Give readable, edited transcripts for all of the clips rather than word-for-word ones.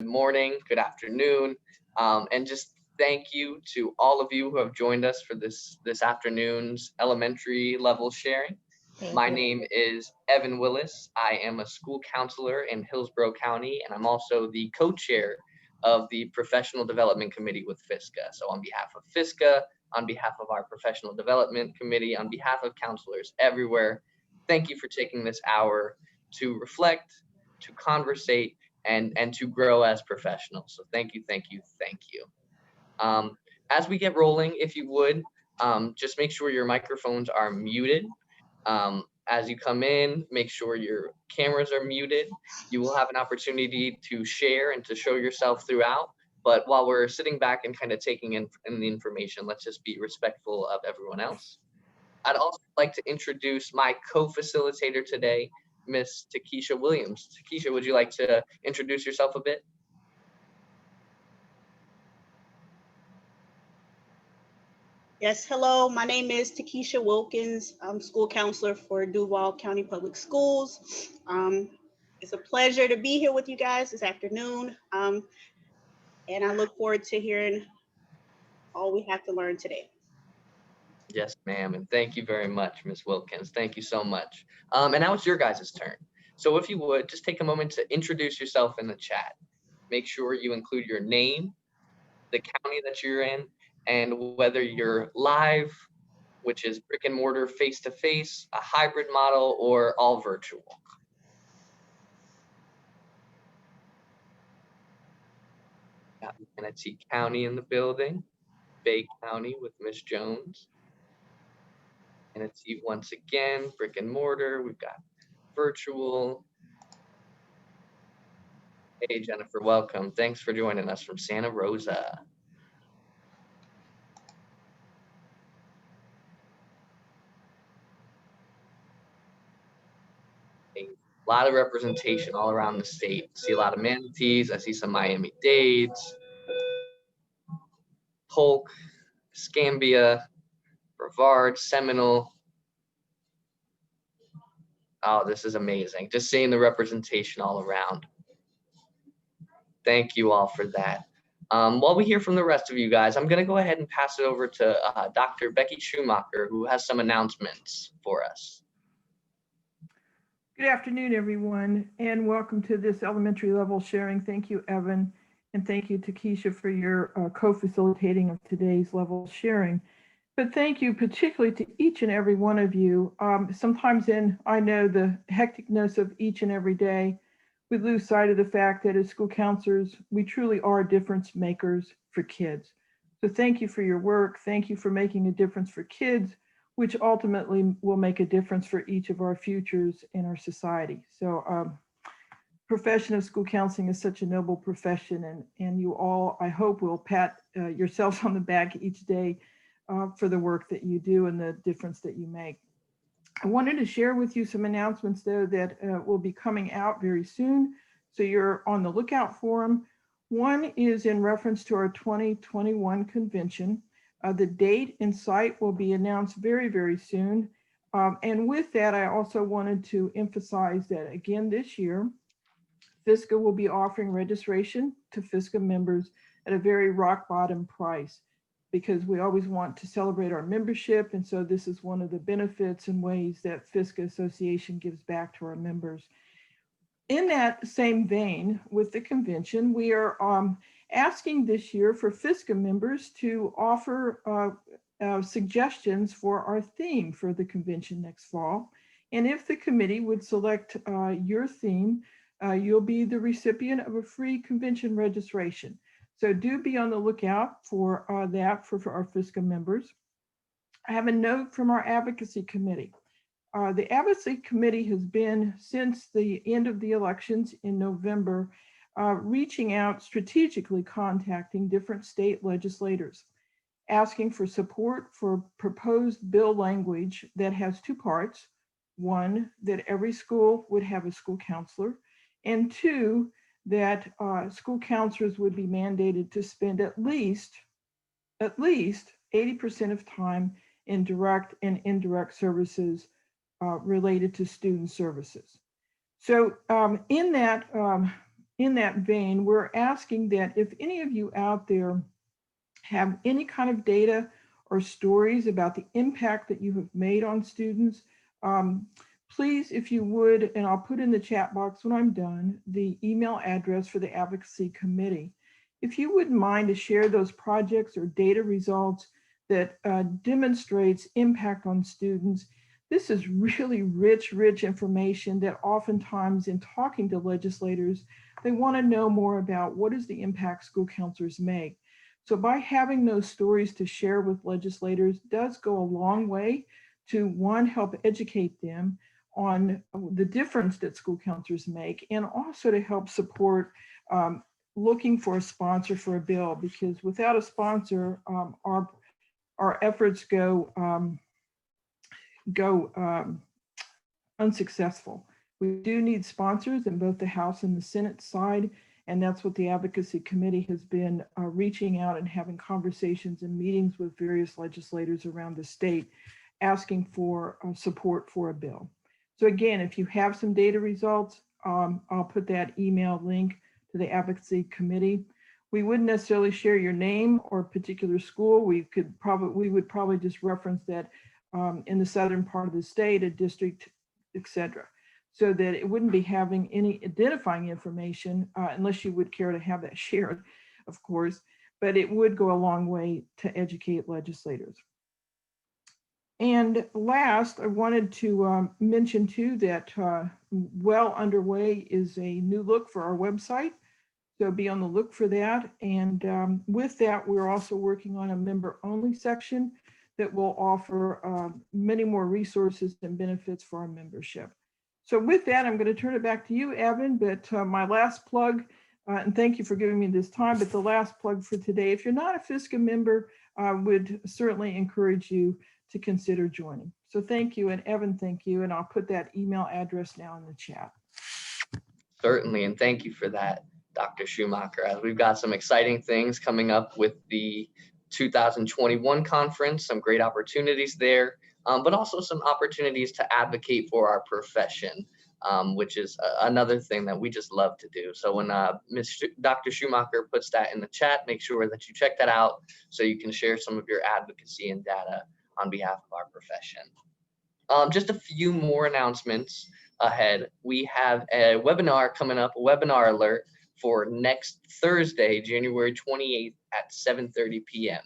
morning, good afternoon, and just thank you to all of you who have joined us for this afternoon's elementary level sharing. Thank My you. name is Evan Willis. I am a school counselor in Hillsborough County, and I'm also the co-chair of the Professional Development Committee with FISCA. So on behalf of FISCA, on behalf of our Professional Development Committee, on behalf of counselors everywhere, thank you for taking this hour to reflect, to conversate, and to grow as professionals. So thank you, thank you, thank you. As we get rolling, if you would, just make sure your microphones are muted. As you come in, make sure your cameras are muted. You will have an opportunity to share and to show yourself throughout. But while we're sitting back and kind of taking in the information, let's just be respectful of everyone else. I'd also like to introduce my co-facilitator today, Miss Takesha Williams. Takesha, would you like to introduce yourself a bit? Yes, hello. My name is Takesha Wilkins. I'm school counselor for Duval County Public Schools. It's a pleasure to be here with you guys this afternoon, and I look forward to hearing all we have to learn today. Yes, ma'am, and thank you very much, Miss Wilkins. Thank you so much. And now it's your guys' turn. So if you would, just take a moment to introduce yourself in the chat. Make sure you include your name, the county that you're in, and whether you're live, which is brick and mortar face-to-face, a hybrid model, or all virtual. Got Tennessee County in the building, Bay County with Miss Jones. And it's once again, brick and mortar. We've got virtual. Hey, Jennifer, welcome. Thanks for joining us from Santa Rosa. A lot of representation all around the state. See a lot of manatees. I see some Miami-Dades, Polk, Escambia, Brevard, Seminole. Oh, this is amazing. Just seeing the representation all around. Thank you all for that. While we hear from the rest of you guys, I'm going to go ahead and pass it over to Dr. Becky Schumacher, who has some announcements for us. Good afternoon, everyone, and welcome to this elementary level sharing. Thank you, Evan, and thank you, Takesha, for your co-facilitating of today's level sharing. But thank you particularly to each and every one of you. Sometimes I know the hecticness of each and every day, we lose sight of the fact that as school counselors, we truly are difference makers for kids. So thank you for your work. Thank you for making a difference for kids, which ultimately will make a difference for each of our futures in our society. So profession of school counseling is such a noble profession, and you all, I hope, will pat yourselves on the back each day for the work that you do and the difference that you make. I wanted to share with you some announcements, though, that will be coming out very soon, so you're on the lookout for them. One is in reference to our 2021 convention. The date and site will be announced very, very soon. And with that, I also wanted to emphasize that, again, this year, FISCA will be offering registration to FISCA members at a very rock bottom price, because we always want to celebrate our membership. And so this is one of the benefits and ways that FISCA Association gives back to our members. In that same vein, with the convention, we are asking this year for FISCA members to offer suggestions for our theme for the convention next fall. And if the committee would select your theme, you'll be the recipient of a free convention registration. So do be on the lookout for that for our FISCA members. I have a note from our Advocacy Committee. The Advocacy Committee has been, since the end of the elections in November, reaching out, strategically contacting different state legislators, asking for support for proposed bill language that has two parts. One, that every school would have a school counselor, and two, that school counselors would be mandated to spend at least 80% of time in direct and indirect services related to student services. So in that in that vein, we're asking that if any of you out there have any kind of data or stories about the impact that you have made on students, please, if you would, and I'll put in the chat box when I'm done, the email address for the Advocacy Committee. If you wouldn't mind to share those projects or data results that demonstrates impact on students. This is really rich information that oftentimes in talking to legislators, they want to know more about what is the impact school counselors make. So by having those stories to share with legislators does go a long way to, one, help educate them on the difference that school counselors make, and also to help support looking for a sponsor for a bill, because without a sponsor, our efforts go unsuccessful. We do need sponsors in both the House and the Senate side, and that's what the Advocacy Committee has been reaching out and having conversations and meetings with various legislators around the state, asking for support for a bill. So again, if you have some data results, I'll put that email link to the Advocacy Committee. We wouldn't necessarily share your name or particular school. We would probably just reference that in the southern part of the state, a district, etc., so that it wouldn't be having any identifying information unless you would care to have that shared, of course, but it would go a long way to educate legislators. And last, I wanted to mention too that well underway is a new look for our website. So be on the look for that. And with that, we're also working on a member-only section that will offer many more resources and benefits for our membership. So with that, I'm going to turn it back to you, Evan. But my last plug, and thank you for giving me this time, but the last plug for today, if you're not a FSCA member, I would certainly encourage you to consider joining. So thank you. And Evan, thank you. And I'll put that email address now in the chat. Certainly, and thank you for that, Dr. Schumacher, as we've got some exciting things coming up with the 2021 conference, some great opportunities there, but also some opportunities to advocate for our profession, which is another thing that we just love to do. So when Dr. Schumacher puts that in the chat, make sure that you check that out so you can share some of your advocacy and data on behalf of our profession. Just a few more announcements ahead. We have a webinar coming up, a webinar alert for next Thursday, January 28th at 7:30 p.m.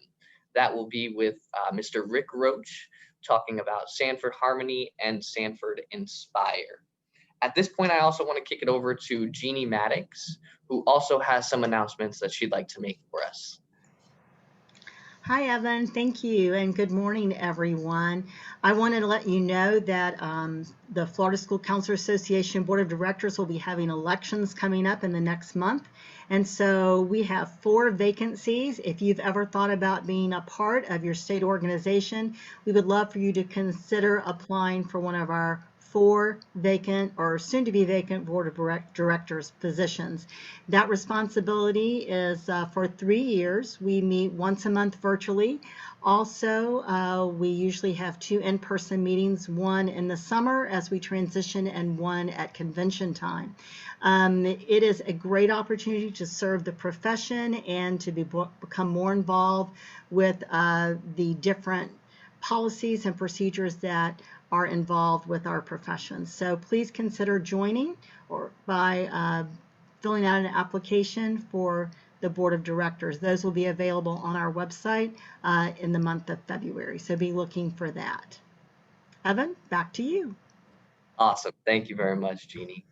That will be with Mr. Rick Roach talking about Sanford Harmony and Sanford Inspire. At this point, I also want to kick it over to Genie Maddox, who also has some announcements that she'd like to make for us. Hi, Evan. Thank you, and good morning, everyone. I wanted to let you know that the Florida School Counselor Association Board of Directors will be having elections coming up in the next month. And so we have 4 vacancies. If you've ever thought about being a part of your state organization, we would love for you to consider applying for one of our 4 vacant or soon to be vacant board of directors positions. That responsibility is for 3 years. We meet once a month virtually. Also, we usually have 2 in-person meetings, one in the summer as we transition and one at convention time. It is a great opportunity to serve the profession and to become more involved with the different policies and procedures that are involved with our profession. So please consider joining or by filling out an application for the board of directors. Those will be available on our website in the month of February. So be looking for that. Evan, back to you. Awesome. Thank you very much, Jeannie.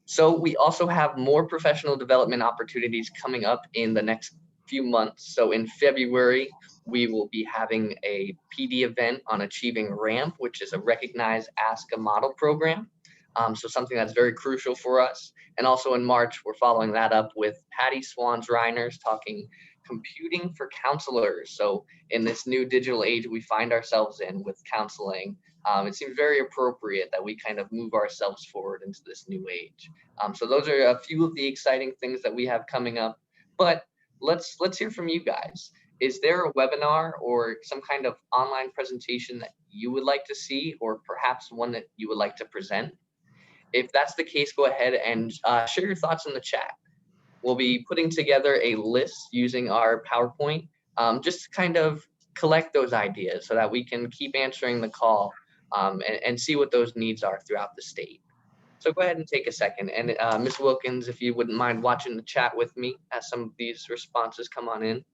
So we also have more professional development opportunities coming up in the next few months. So in February, we will be having a PD event on achieving RAMP, which is a recognized Ask a Model program. So something that's very crucial for us. And also in March, we're following that up with Patty Swans-Reiners talking computing for counselors. So in this new digital age we find ourselves in with counseling, it seems very appropriate that we kind of move ourselves forward into this new age. So those are a few of the exciting things that we have coming up. But let's hear from you guys. Is there a webinar or some kind of online presentation that you would like to see, or perhaps one that you would like to present? If that's the case, go ahead and share your thoughts in the chat. We'll be putting together a list using our PowerPoint, just to kind of collect those ideas so that we can keep answering the call and see what those needs are throughout the state. So go ahead and take a second. And Ms. Wilkins, if you wouldn't mind watching the chat with me as some of these responses come on in.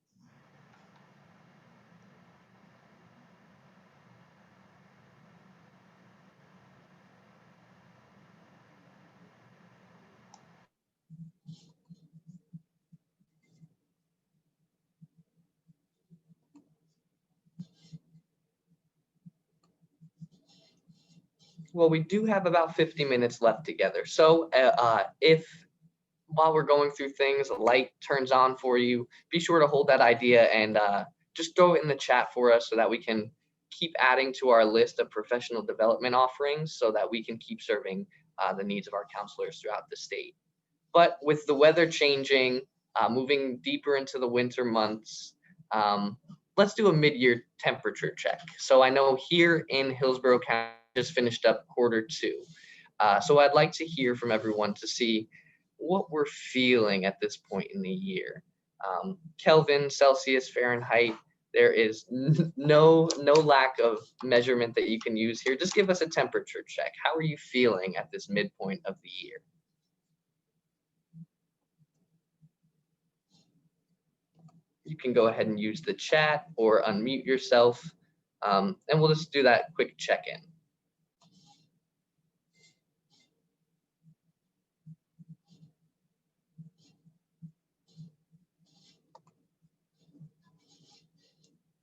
Well, we do have about 50 minutes left together. So if while we're going through things, a light turns on for you, be sure to hold that idea and just throw it in the chat for us so that we can keep adding to our list of professional development offerings so that we can keep serving the needs of our counselors throughout the state. But with the weather changing, moving deeper into the winter months, let's do a mid-year temperature check. So I know here in Hillsborough County, just finished up Q2. So I'd like to hear from everyone to see what we're feeling at this point in the year. Kelvin, Celsius, Fahrenheit, there is no lack of measurement that you can use here. Just give us a temperature check. How are you feeling at this midpoint of the year? You can go ahead and use the chat or unmute yourself, and we'll just do that quick check-in.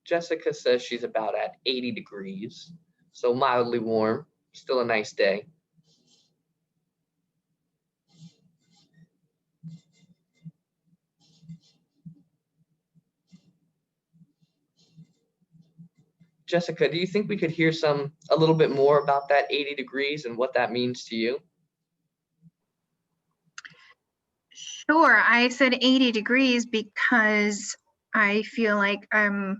Jessica says she's about at 80 degrees, so mildly warm, still a nice day. Jessica, do you think we could hear a little bit more about that 80 degrees and what that means to you? Sure, I said 80 degrees because I feel like I'm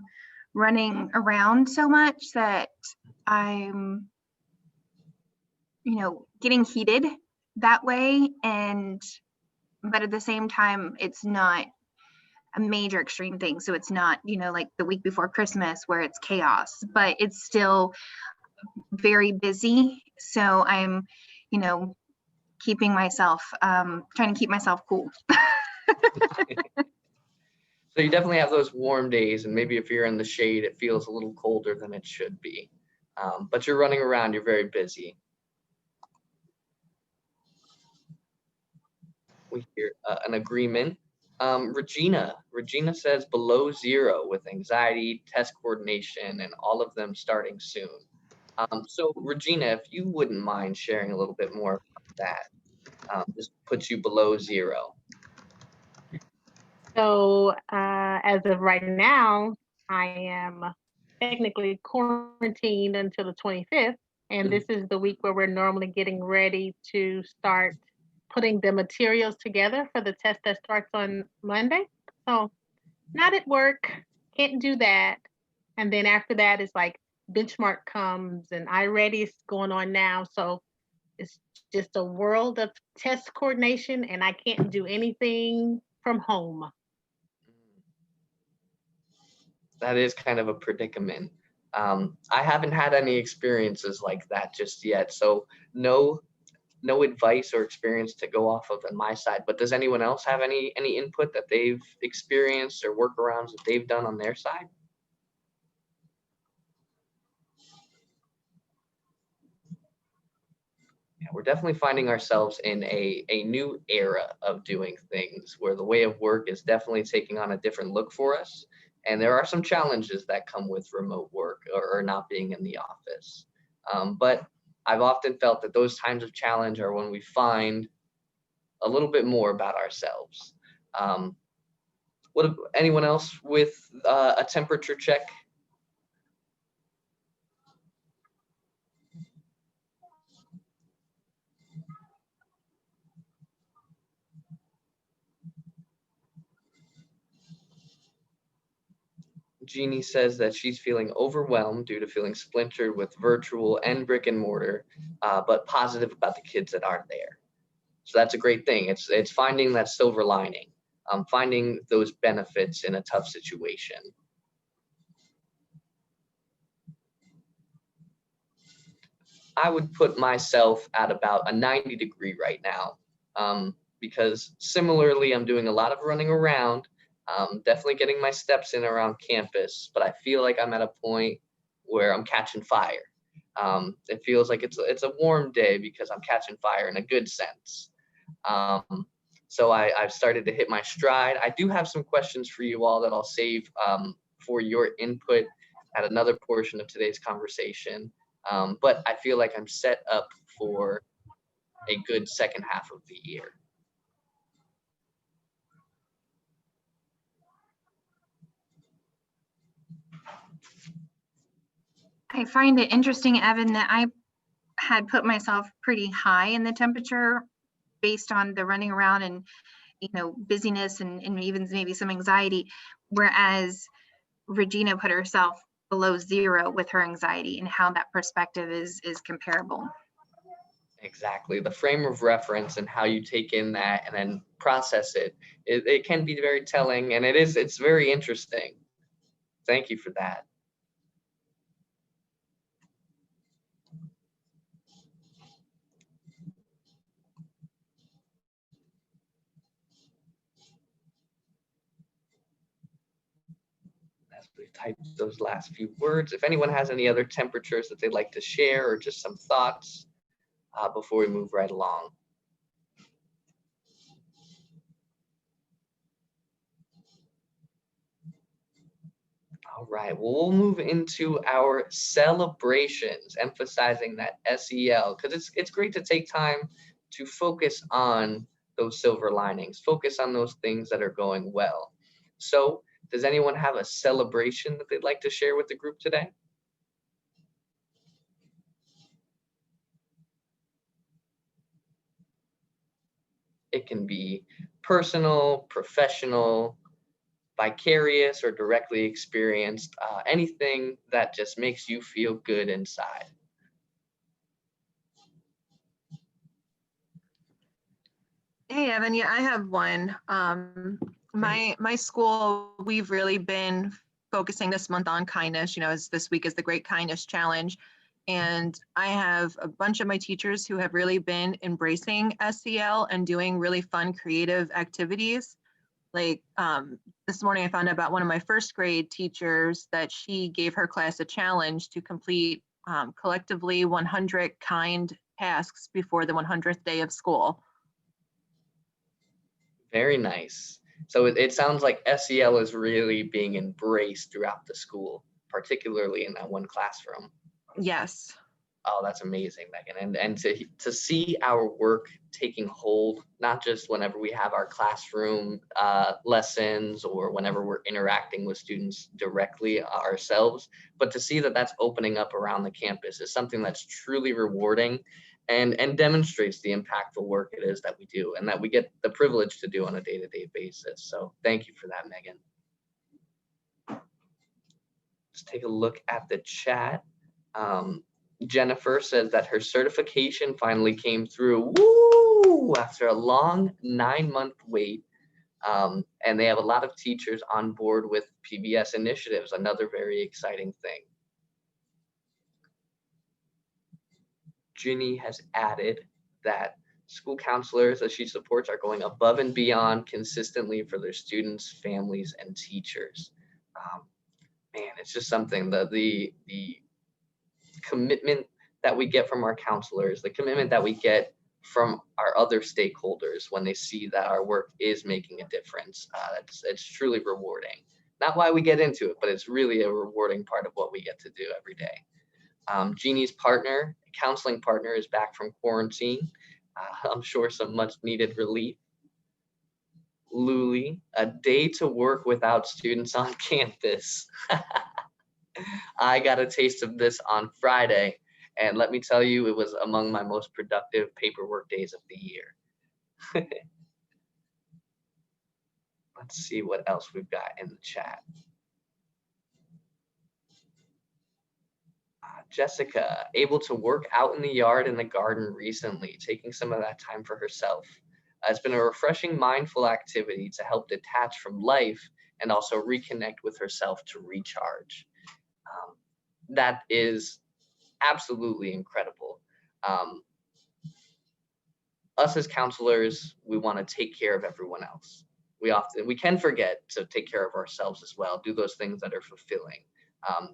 running around so much that I'm, getting heated that way. But at the same time, it's not a major extreme thing. So it's not, like the week before Christmas where it's chaos, but it's still very busy. So I'm, keeping myself, trying to keep myself cool. So you definitely have those warm days, and maybe if you're in the shade, it feels a little colder than it should be. But you're running around, you're very busy. We hear an agreement. Regina says below 0 with anxiety, test coordination, and all of them starting soon. So Regina, if you wouldn't mind sharing a little bit more about that, just puts you below 0. So as of right now, I am technically quarantined until the 25th. And this is the week where we're normally getting ready to start putting the materials together for the test that starts on Monday. So not at work, can't do that. And then after that, it's like benchmark comes and iReady is going on now. So it's just a world of test coordination and I can't do anything from home. That is kind of a predicament. I haven't had any experiences like that just yet, so no advice or experience to go off of on my side. But does anyone else have any input that they've experienced or workarounds that they've done on their side? Yeah, we're definitely finding ourselves in a new era of doing things where the way of work is definitely taking on a different look for us. And there are some challenges that come with remote work or not being in the office. But I've often felt that those times of challenge are when we find a little bit more about ourselves. Anyone else with a temperature check? Jeannie says that she's feeling overwhelmed due to feeling splintered with virtual and brick and mortar, but positive about the kids that aren't there. So that's a great thing. It's finding that silver lining, finding those benefits in a tough situation. I would put myself at about a 90-degree right now, because similarly, I'm doing a lot of running around, definitely getting my steps in around campus, but I feel like I'm at a point where I'm catching fire. It feels like it's a warm day because I'm catching fire in a good sense. So I've started to hit my stride. I do have some questions for you all that I'll save for your input at another portion of today's conversation. But I feel like I'm set up for a good second half of the year. I find it interesting, Evan, that I had put myself pretty high in the temperature based on the running around and, busyness and even maybe some anxiety, whereas Regina put herself below 0 with her anxiety, and how that perspective is comparable. Exactly. The frame of reference and how you take in that and then process it can be very telling, and it's very interesting. Thank you for that. As we type those last few words, if anyone has any other temperatures that they'd like to share or just some thoughts before we move right along. All right, well, we'll move into our celebrations, emphasizing that SEL, because it's great to take time to focus on those silver linings, focus on those things that are going well. So does anyone have a celebration that they'd like to share with the group today? It can be personal, professional, vicarious, or directly experienced, anything that just makes you feel good inside. Hey, Evan, yeah, I have one. My school, we've really been focusing this month on kindness, as this week is the Great Kindness Challenge. And I have a bunch of my teachers who have really been embracing SEL and doing really fun, creative activities. Like this morning, I found out about one of my first grade teachers that she gave her class a challenge to complete collectively 100 kind tasks before the 100th day of school. Very nice. So it sounds like SEL is really being embraced throughout the school, particularly in that one classroom. Yes. Oh, that's amazing, Megan. And to see our work taking hold, not just whenever we have our classroom lessons or whenever we're interacting with students directly ourselves, but to see that that's opening up around the campus is something that's truly rewarding and demonstrates the impactful work it is that we do and that we get the privilege to do on a day-to-day basis. So thank you for that, Megan. Let's take a look at the chat. Jennifer says that her certification finally came through, woo, after a long 9-month wait. And they have a lot of teachers on board with PBS initiatives, another very exciting thing. Ginny has added that school counselors that she supports are going above and beyond consistently for their students, families, and teachers. Man, it's just something that the commitment that we get from our counselors, the commitment that we get from our other stakeholders when they see that our work is making a difference. It's truly rewarding. Not why we get into it, but it's really a rewarding part of what we get to do every day. Jeannie's partner, counseling partner, is back from quarantine. I'm sure some much needed relief. Luli, a day to work without students on campus. I got a taste of this on Friday, and let me tell you, it was among my most productive paperwork days of the year. Let's see what else we've got in the chat. Jessica, able to work out in the yard and the garden recently, taking some of that time for herself. It's been a refreshing, mindful activity to help detach from life and also reconnect with herself to recharge. That is absolutely incredible. Us as counselors, we want to take care of everyone else. We can forget to take care of ourselves as well, do those things that are fulfilling.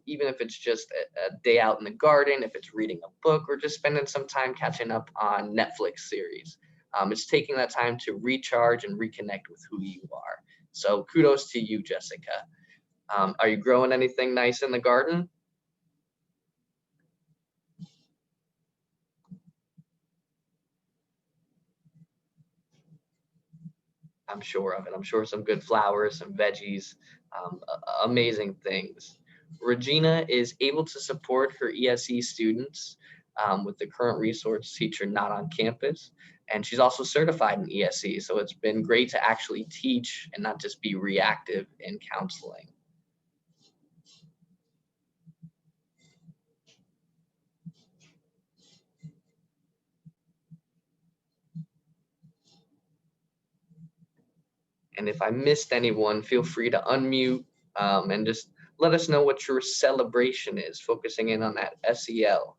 Even if it's just a day out in the garden, if it's reading a book, or just spending some time catching up on Netflix series. It's taking that time to recharge and reconnect with who you are. So kudos to you, Jessica. Are you growing anything nice in the garden? I'm sure of it. I'm sure some good flowers, some veggies, amazing things. Regina is able to support her ESE students with the current resource teacher not on campus. And she's also certified in ESE. So it's been great to actually teach and not just be reactive in counseling. And if I missed anyone, feel free to unmute and just let us know what your celebration is, focusing in on that SEL.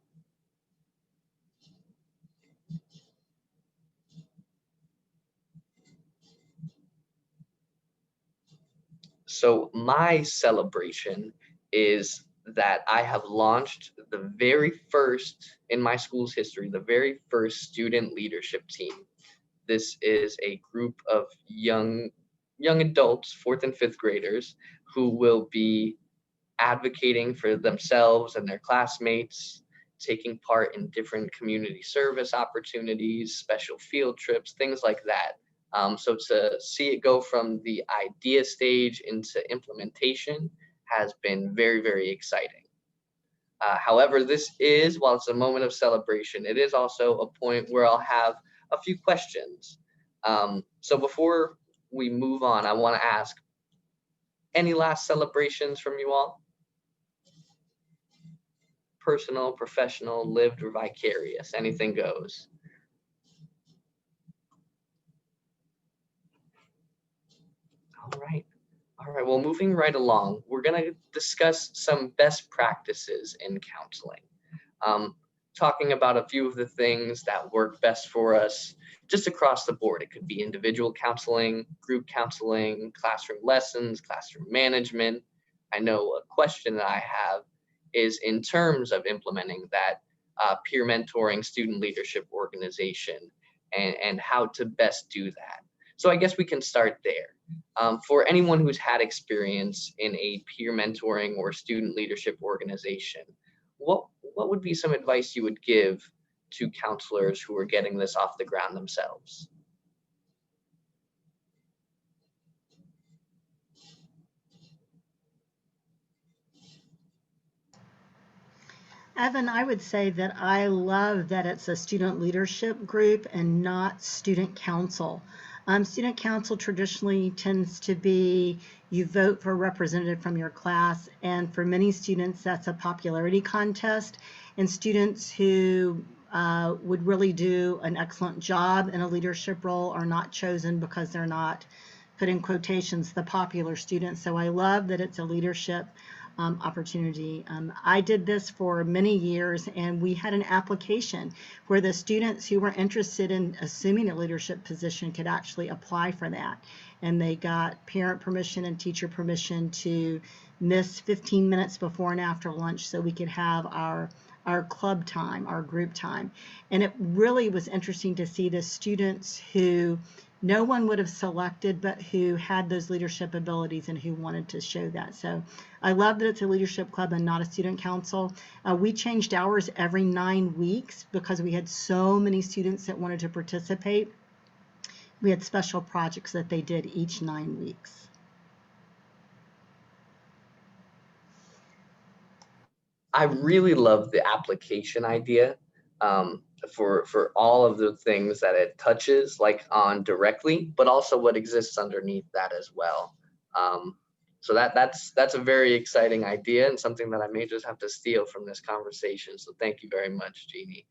So my celebration is that I have launched the very first, in my school's history, the very first student leadership team. This is a group of young adults, 4th and 5th graders, who will be advocating for themselves and their classmates, taking part in different community service opportunities, special field trips, things like that. So to see it go from the idea stage into implementation has been very, very exciting. However, this is, while it's a moment of celebration, it is also a point where I'll have a few questions. So before we move on, I want to ask, any last celebrations from you all? Personal, professional, lived, or vicarious, anything goes. All right. Well, moving right along, we're going to discuss some best practices in counseling. Talking about a few of the things that work best for us just across the board. It could be individual counseling, group counseling, classroom lessons, classroom management. I know a question that I have is in terms of implementing that peer mentoring student leadership organization and how to best do that. So I guess we can start there. For anyone who's had experience in a peer mentoring or student leadership organization, what would be some advice you would give to counselors who are getting this off the ground themselves? Evan, I would say that I love that it's a student leadership group and not student council. Student council traditionally tends to be you vote for a representative from your class, and for many students that's a popularity contest, and students who would really do an excellent job in a leadership role are not chosen because they're not, put in quotations, the popular students. So I love that it's a leadership opportunity. I did this for many years, and we had an application where the students who were interested in assuming a leadership position could actually apply for that. And they got parent permission and teacher permission to miss 15 minutes before and after lunch so we could have our club time, our group time. And it really was interesting to see the students who no one would have selected, but who had those leadership abilities and who wanted to show that. So I love that it's a leadership club and not a student council. We changed hours every 9 weeks because we had so many students that wanted to participate. We had special projects that they did each 9 weeks. I really love the application idea for all of the things that it touches, like on directly, but also what exists underneath that as well. So that's a very exciting idea and something that I may just have to steal from this conversation. So thank you very much, Jeannie.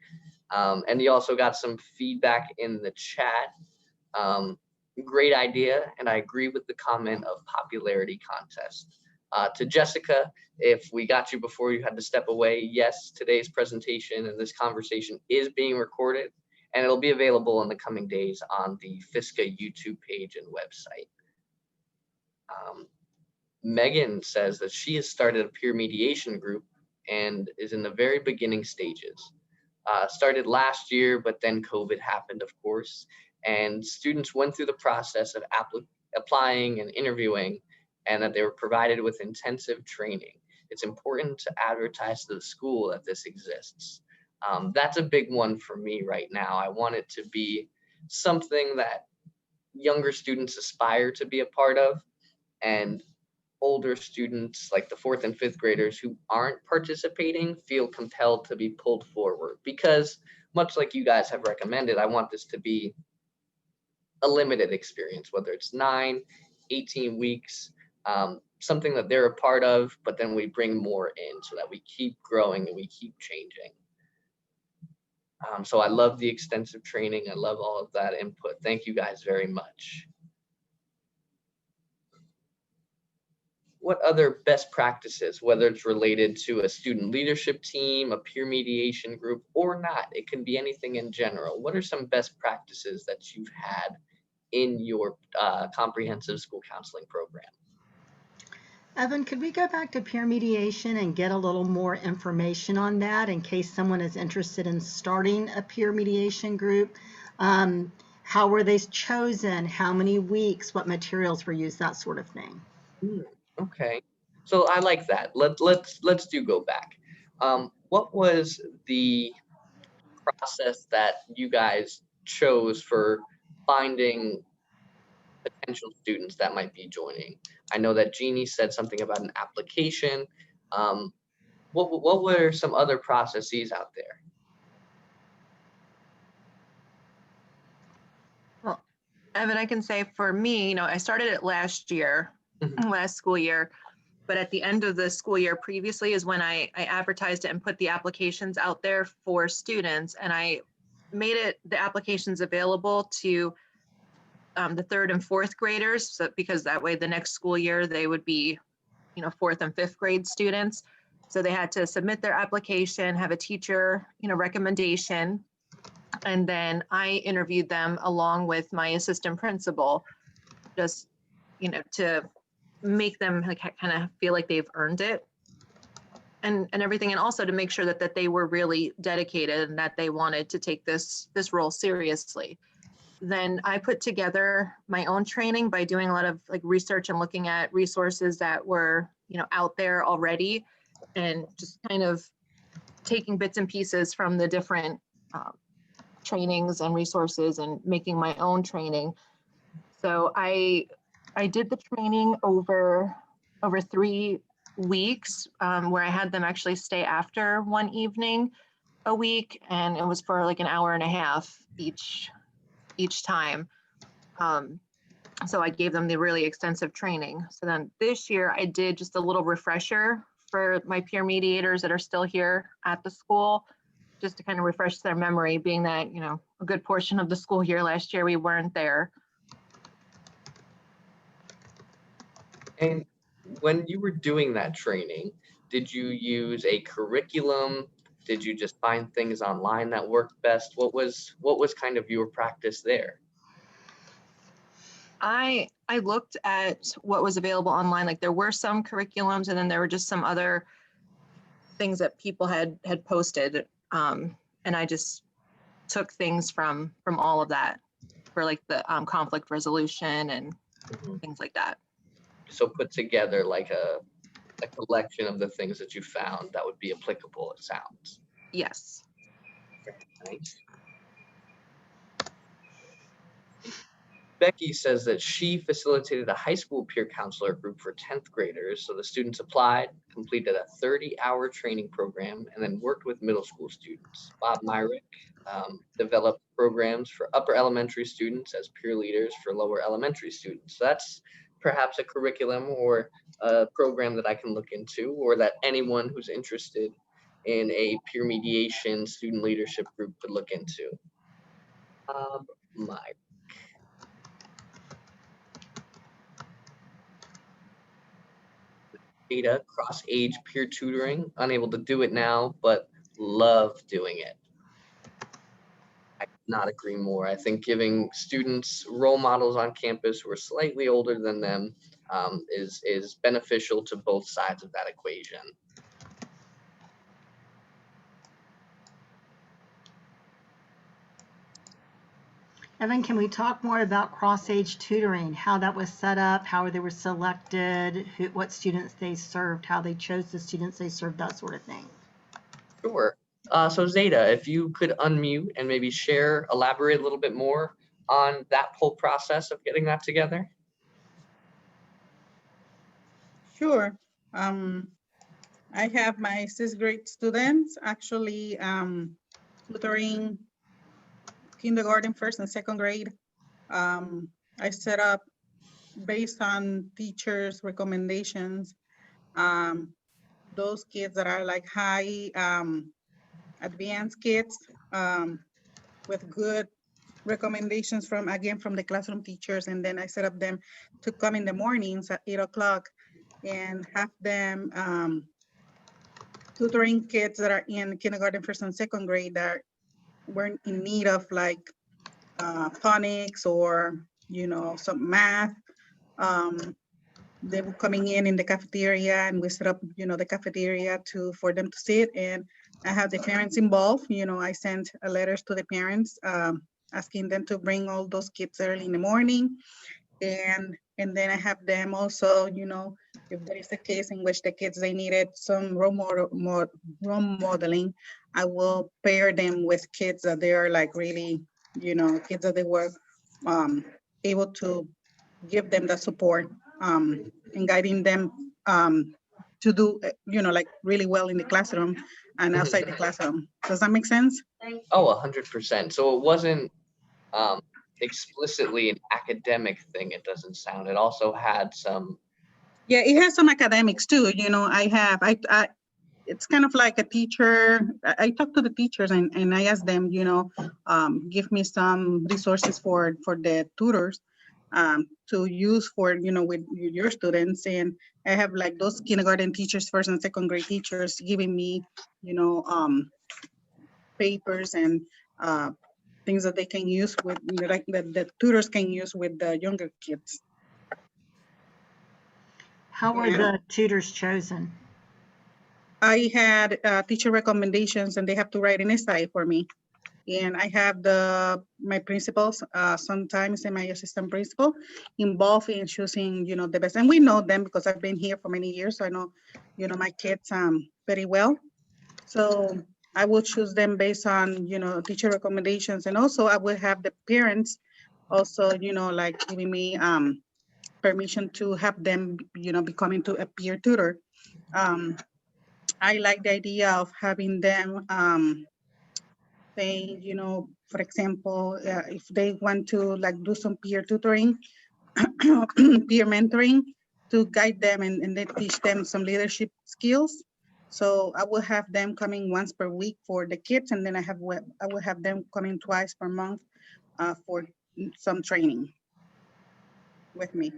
And you also got some feedback in the chat. Great idea, and I agree with the comment of popularity contest. To Jessica, if we got you before you had to step away, yes, today's presentation and this conversation is being recorded, and it'll be available in the coming days on the FISCA YouTube page and website. Megan says that she has started a peer mediation group and is in the very beginning stages. Started last year, but then COVID happened, of course, and students went through the process of applying and interviewing, and that they were provided with intensive training. It's important to advertise to the school that this exists. That's a big one for me right now. I want it to be something that younger students aspire to be a part of, and older students like the 4th and 5th graders who aren't participating feel compelled to be pulled forward, because much like you guys have recommended, I want this to be a limited experience, whether it's 9, 18 weeks, something that they're a part of, but then we bring more in so that we keep growing and we keep changing. So I love the extensive training. I love all of that input. Thank you guys very much. What other best practices, whether it's related to a student leadership team, a peer mediation group, or not, it can be anything in general. What are some best practices that you've had in your comprehensive school counseling program? Evan, could we go back to peer mediation and get a little more information on that in case someone is interested in starting a peer mediation group? How were they chosen? How many weeks? What materials were used? That sort of thing. Okay, so I like that. Let's go back. What was the process that you guys chose for finding potential students that might be joining? I know that Jeannie said something about an application. What were some other processes out there? Well, Evan, I can say for me, I started it last year, last school year, but at the end of the school year previously is when I advertised it and put the applications out there for students, and I made the applications available to the 3rd and 4th graders, so because that way the next school year they would be 4th and 5th grade students. So they had to submit their application, have a teacher recommendation, and then I interviewed them along with my assistant principal, just to make them kind of feel like they've earned it and everything, and also to make sure that they were really dedicated and that they wanted to take this role seriously. Then I put together my own training by doing a lot of research and looking at resources that were out there already, and just kind of taking bits and pieces from the different trainings and resources and making my own training. So I did the training over 3 weeks, where I had them actually stay after one evening a week, and it was for an hour and a half each time. So I gave them the really extensive training. So then this year I did just a little refresher for my peer mediators that are still here at the school, just to kind of refresh their memory, being that, a good portion of the school year last year we weren't there. And when you were doing that training, did you use a curriculum? Did you just find things online that worked best? What was kind of your practice there? I looked at what was available online. There were some curriculums, and then there were just some other things that people had posted. And I just took things from all of that for the conflict resolution and things like that. So put together a collection of the things that you found that would be applicable, it sounds. Yes. Very nice. Becky says that she facilitated a high school peer counselor group for 10th graders. So the students applied, completed a 30-hour training program, and then worked with middle school students. Bob Myrick developed programs for upper elementary students as peer leaders for lower elementary students. So that's perhaps a curriculum or a program that I can look into, or that anyone who's interested in a peer mediation student leadership group could look into? My data, cross-age peer tutoring, unable to do it now, but love doing it. I could not agree more. I think giving students role models on campus who are slightly older than them is beneficial to both sides of that equation. Evan, can we talk more about cross-age tutoring, how that was set up, how they were selected, what students they served, how they chose the students they served, that sort of thing? Sure. So Zeta, if you could unmute and maybe elaborate a little bit more on that whole process of getting that together. Sure. I have my 6th grade students actually tutoring kindergarten, 1st and 2nd grade. I set up based on teachers' recommendations. Those kids that are like high advanced kids with good recommendations from the classroom teachers. And then I set up them to come in the mornings at 8 o'clock and have them tutoring kids that are in kindergarten, 1st and 2nd grade that were in need of like phonics or, you know, some math. They were coming in the cafeteria, and we set up, you know, the cafeteria for them to sit, and I have the parents involved. You know, I sent letters to the parents asking them to bring all those kids early in the morning. And then I have them also, you know, if there is a case in which the kids, they needed some role modeling, I will pair them with kids that they are like really, you know, kids that they were able to give them the support and guiding them to do, you know, like really well in the classroom and outside the classroom. Does that make sense? Oh, 100%. So it wasn't explicitly an academic thing, it doesn't sound. It also had some. Yeah, it has some academics too. You know, it's kind of like a teacher. I talk to the teachers and I ask them, you know, give me some resources for the tutors to use for, you know, with your students. And I have like those kindergarten teachers, 1st and 2nd grade teachers giving me, you know, papers and things that they can use with, you know, like the tutors can use with the younger kids. How were the tutors chosen? I had teacher recommendations, and they have to write an essay for me. And I have my principals, sometimes, and my assistant principal involved in choosing, you know, the best. And we know them because I've been here for many years, so I know, you know, my kids very well. So I will choose them based on, you know, teacher recommendations, and also I will have the parents also, you know, like giving me permission to have them, you know, becoming to a peer tutor. I like the idea of having them say, you know, for example, if they want to like do some peer tutoring, peer mentoring, to guide them and then teach them some leadership skills. So I will have them coming once per week for the kids, and then I will have them coming twice per month for some training with me.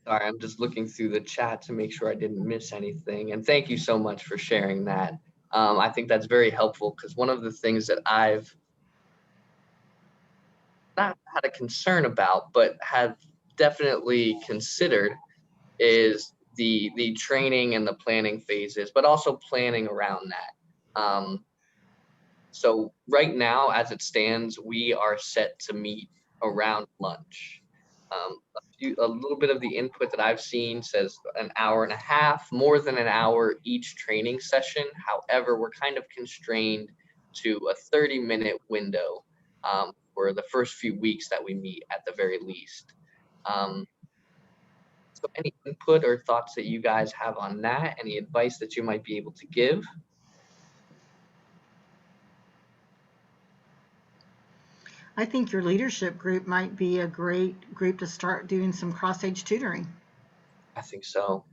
Sorry, I'm just looking through the chat to make sure I didn't miss anything. And thank you so much for sharing that. I think that's very helpful, because one of the things that I've not had a concern about, but have definitely considered, is the training and the planning phases, but also planning around that. So right now, as it stands, we are set to meet around lunch. A little bit of the input that I've seen says an hour and a half, more than an hour each training session. However, we're kind of constrained to a 30-minute window for the first few weeks that we meet at the very least. So any input or thoughts that you guys have on that? Any advice that you might be able to give? I think your leadership group might be a great group to start doing some cross-age tutoring. I think so.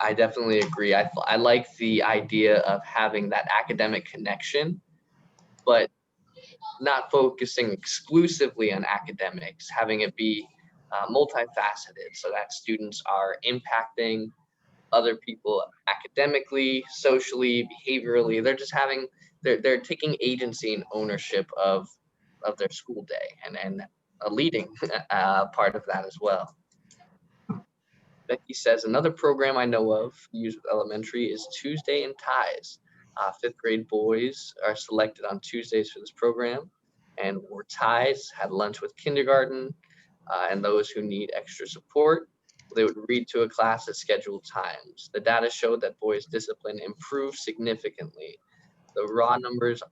I definitely agree. I like the idea of having that academic connection, but not focusing exclusively on academics, having it be multifaceted so that students are impacting other people academically, socially, behaviorally. They're just having, they're taking agency and ownership of their school day and a leading part of that as well. Becky says, another program I know of used with elementary is Tuesday in Ties. Fifth grade boys are selected on Tuesdays for this program and wore ties, had lunch with kindergarten, and those who need extra support. They would read to a class at scheduled times. The data showed that boys' discipline improved significantly. The raw numbers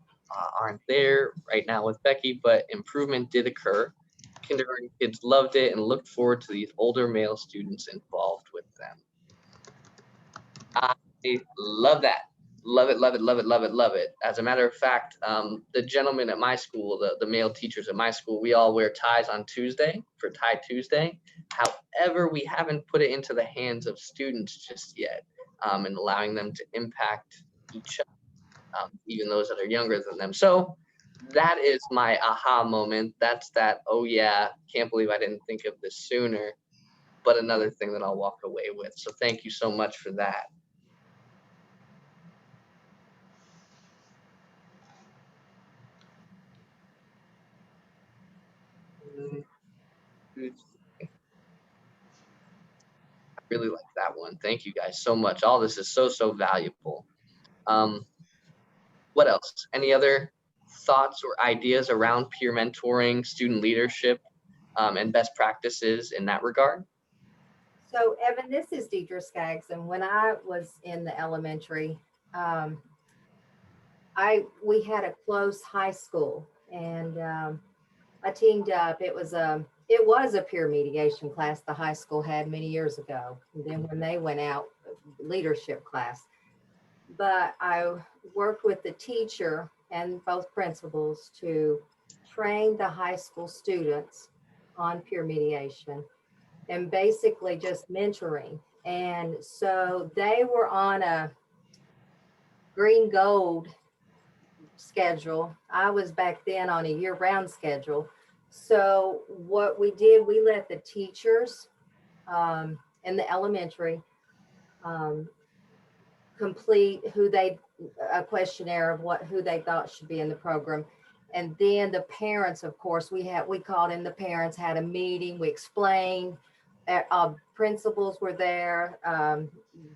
aren't there right now with Becky, but improvement did occur. Kindergarten kids loved it and looked forward to these older male students involved with them. I love that. Love it, love it, love it, love it, love it. As a matter of fact, the gentlemen at my school, the male teachers at my school, we all wear ties on Tuesday for Tie Tuesday. However, we haven't put it into the hands of students just yet, and allowing them to impact each other, even those that are younger than them. So that is my aha moment. That's that, oh yeah, can't believe I didn't think of this sooner, but another thing that I'll walk away with. So thank you so much for that. I really like that one. Thank you guys so much. All this is so valuable. What else? Any other thoughts or ideas around peer mentoring, student leadership, and best practices in that regard? So Evan, this is Deidre Skaggs, and when I was in the elementary, we had a close high school, and I teamed up. It was a peer mediation class the high school had many years ago. And then when they went out, leadership class. But I worked with the teacher and both principals to train the high school students on peer mediation and basically just mentoring. And so they were on a green gold schedule. I was back then on a year-round schedule. So what we did, we let the teachers in the elementary complete a questionnaire of who they thought should be in the program. And then the parents, of course, we called in the parents, had a meeting, we explained, principals were there,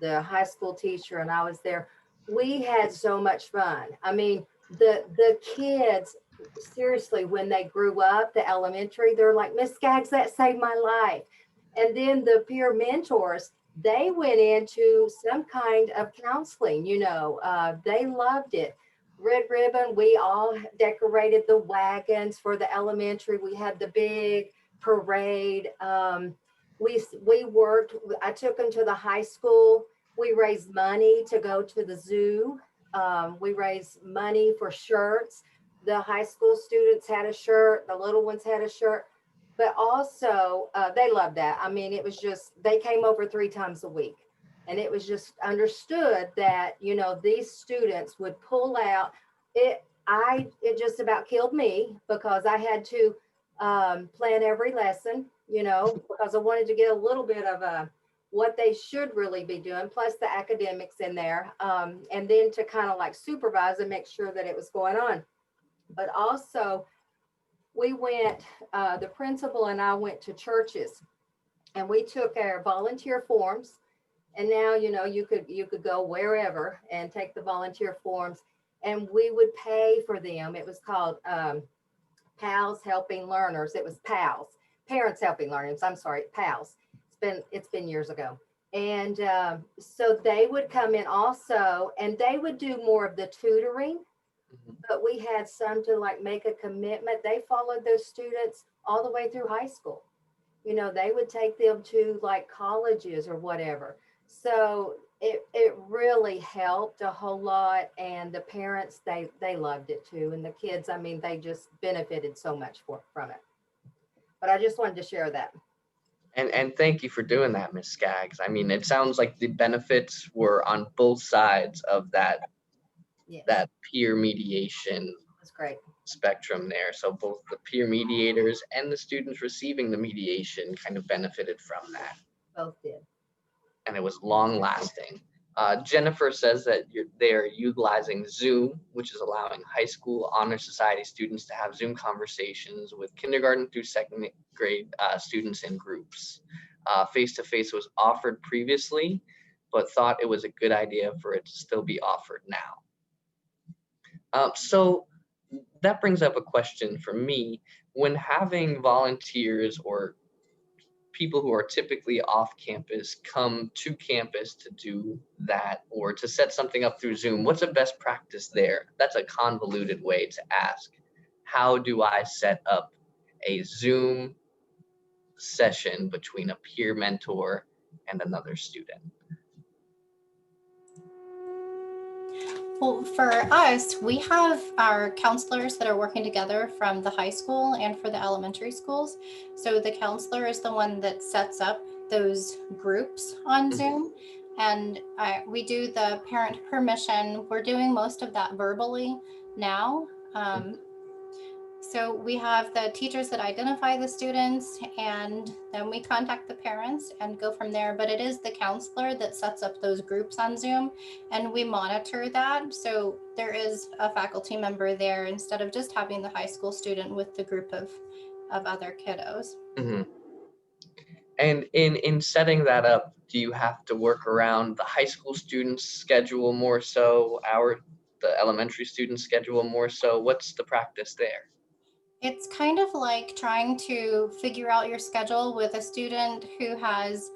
the high school teacher, and I was there. We had so much fun. I mean, the kids, seriously, when they grew up, the elementary, they're like, Miss Skaggs, that saved my life. And then the peer mentors, they went into some kind of counseling, they loved it. Red Ribbon, we all decorated the wagons for the elementary. We had the big parade. We worked, I took them to the high school. We raised money to go to the zoo. We raised money for shirts. The high school students had a shirt, the little ones had a shirt. But also, they loved that. I mean, it was just, they came over 3 times a week. And it was just understood that, these students would pull out. It just about killed me because I had to plan every lesson, because I wanted to get a little bit of what they should really be doing, plus the academics in there. And then to kind of like supervise and make sure that it was going on. But also, we went, the principal and I went to churches and we took our volunteer forms, and now, you could go wherever and take the volunteer forms, and we would pay for them. It was called PALS Helping Learners. It was PALS, Parents Helping Learners. I'm sorry, PALS. It's been years ago. And so they would come in also, and they would do more of the tutoring. But we had some to like make a commitment. They followed those students all the way through high school. They would take them to like colleges or whatever. So it really helped a whole lot, and the parents, they loved it too, and the kids, I mean, they just benefited so much from it. But I just wanted to share that. And thank you for doing that, Ms. Skaggs. I mean, it sounds like the benefits were on both sides of that Yes, that peer mediation that's great. spectrum there. So both the peer mediators and the students receiving the mediation kind of benefited from that, Both did. and it was long lasting. Jennifer says that they are utilizing Zoom, which is allowing high school honor society students to have Zoom conversations with kindergarten through second grade students in groups. Face-to-face was offered previously, but thought it was a good idea for it to still be offered now. So that brings up a question for me. When having volunteers or people who are typically off campus come to campus to do that or to set something up through Zoom, what's a best practice there? That's a convoluted way to ask. How do I set up a Zoom session between a peer mentor and another student? Well, for us, we have our counselors that are working together from the high school and for the elementary schools. So the counselor is the one that sets up those groups on Zoom. And we do the parent permission. We're doing most of that verbally now. So we have the teachers that identify the students, and then we contact the parents and go from there. But it is the counselor that sets up those groups on Zoom, and we monitor that. So there is a faculty member there instead of just having the high school student with the group of other kiddos. Mm-hmm. And in setting that up, do you have to work around the high school students' schedule more so, the elementary students' schedule more so? What's the practice there? It's kind of like trying to figure out your schedule with a student who has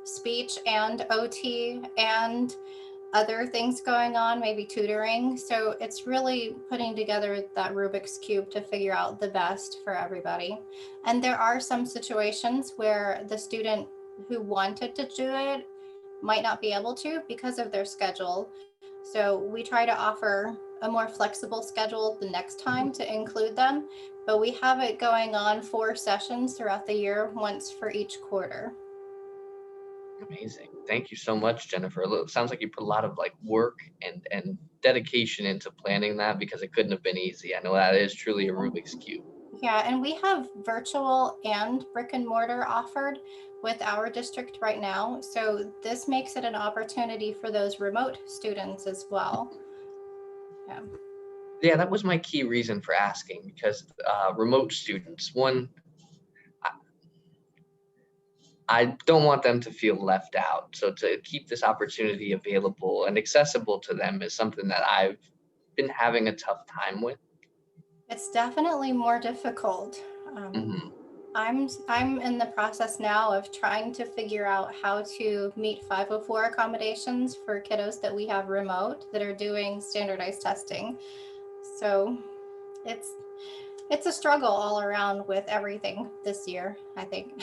speech and OT and other things going on, maybe tutoring. So it's really putting together that Rubik's Cube to figure out the best for everybody. And there are some situations where the student who wanted to do it might not be able to because of their schedule. So we try to offer a more flexible schedule the next time to include them, but we have it going on 4 sessions throughout the year, once for each quarter. Amazing. Thank you so much, Jennifer. It sounds like you put a lot of work and dedication into planning that, because it couldn't have been easy. I know that is truly a Rubik's Cube. Yeah, and we have virtual and brick and mortar offered with our district right now. So this makes it an opportunity for those remote students as well. Yeah, that was my key reason for asking, because remote students, I don't want them to feel left out. So to keep this opportunity available and accessible to them is something that I've been having a tough time with. It's definitely more difficult. I'm in the process now of trying to figure out how to meet 504 accommodations for kiddos that we have remote that are doing standardized testing. So it's a struggle all around with everything this year, I think.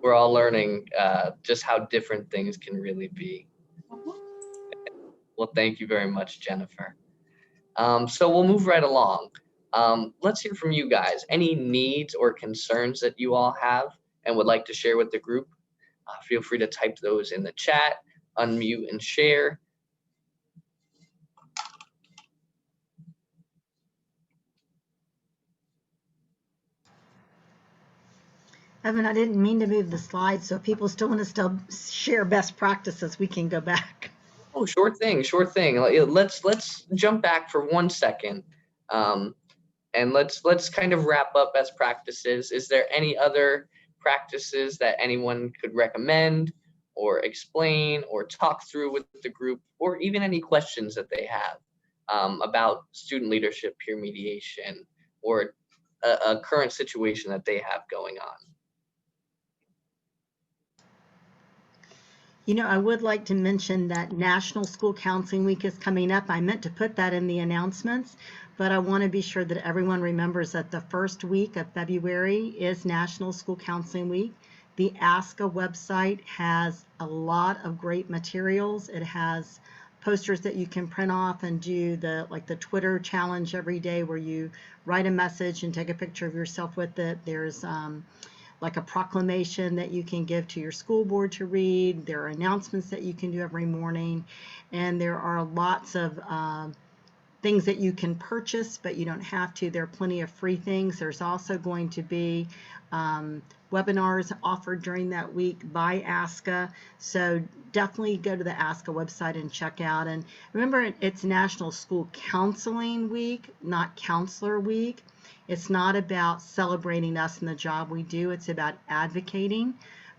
We're all learning just how different things can really be. Well, thank you very much, Jennifer. So we'll move right along. Let's hear from you guys. Any needs or concerns that you all have and would like to share with the group? Feel free to type those in the chat, unmute and share. Evan, I didn't mean to move the slide, so if people still want to share best practices, we can go back. Oh, sure thing, sure thing. Let's jump back for 1 second, and let's kind of wrap up best practices. Is there any other practices that anyone could recommend or explain or talk through with the group, or even any questions that they have about student leadership, peer mediation, or a current situation that they have going on? You know, I would like to mention that National School Counseling Week is coming up. I meant to put that in the announcements, but I want to be sure that everyone remembers that the first week of February is National School Counseling Week. The ASCA website has a lot of great materials. It has posters that you can print off and do the Twitter challenge every day where you write a message and take a picture of yourself with it. There's like a proclamation that you can give to your school board to read. There are announcements that you can do every morning, and there are lots of things that you can purchase, but you don't have to. There are plenty of free things. There's also going to be webinars offered during that week by ASCA. So definitely go to the ASCA website and check out. And remember, it's National School Counseling Week, not Counselor Week. It's not about celebrating us and the job we do. It's about advocating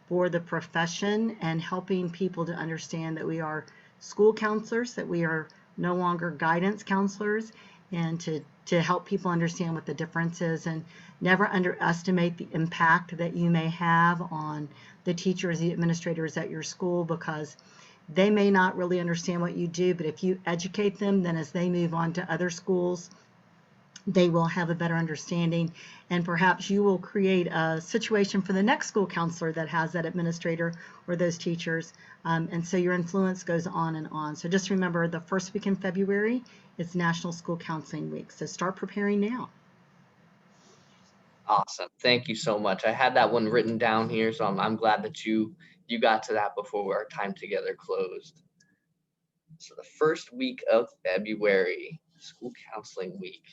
for the profession and helping people to understand that we are school counselors, that we are no longer guidance counselors, and to help people understand what the difference is, and never underestimate the impact that you may have on the teachers, the administrators at your school, because they may not really understand what you do, but if you educate them, then as they move on to other schools, they will have a better understanding, and perhaps you will create a situation for the next school counselor that has that administrator or those teachers, and so your influence goes on and on. So just remember, the first week in February is National School Counseling Week, so start preparing now. Awesome. Thank you so much. I had that one written down here, so I'm glad that you got to that before our time together closed. So the first week of February, School Counseling Week.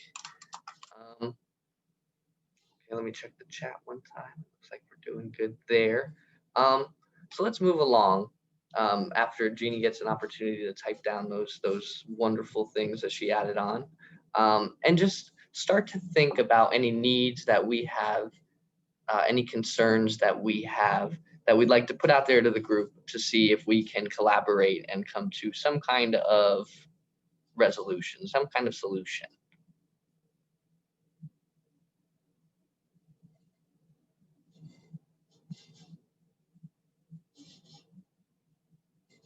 Okay, let me check the chat one time. Looks like we're doing good there. So let's move along. After Genie gets an opportunity to type down those wonderful things that she added on, and just start to think about any needs that we have, any concerns that we have that we'd like to put out there to the group to see if we can collaborate and come to some kind of resolution, some kind of solution.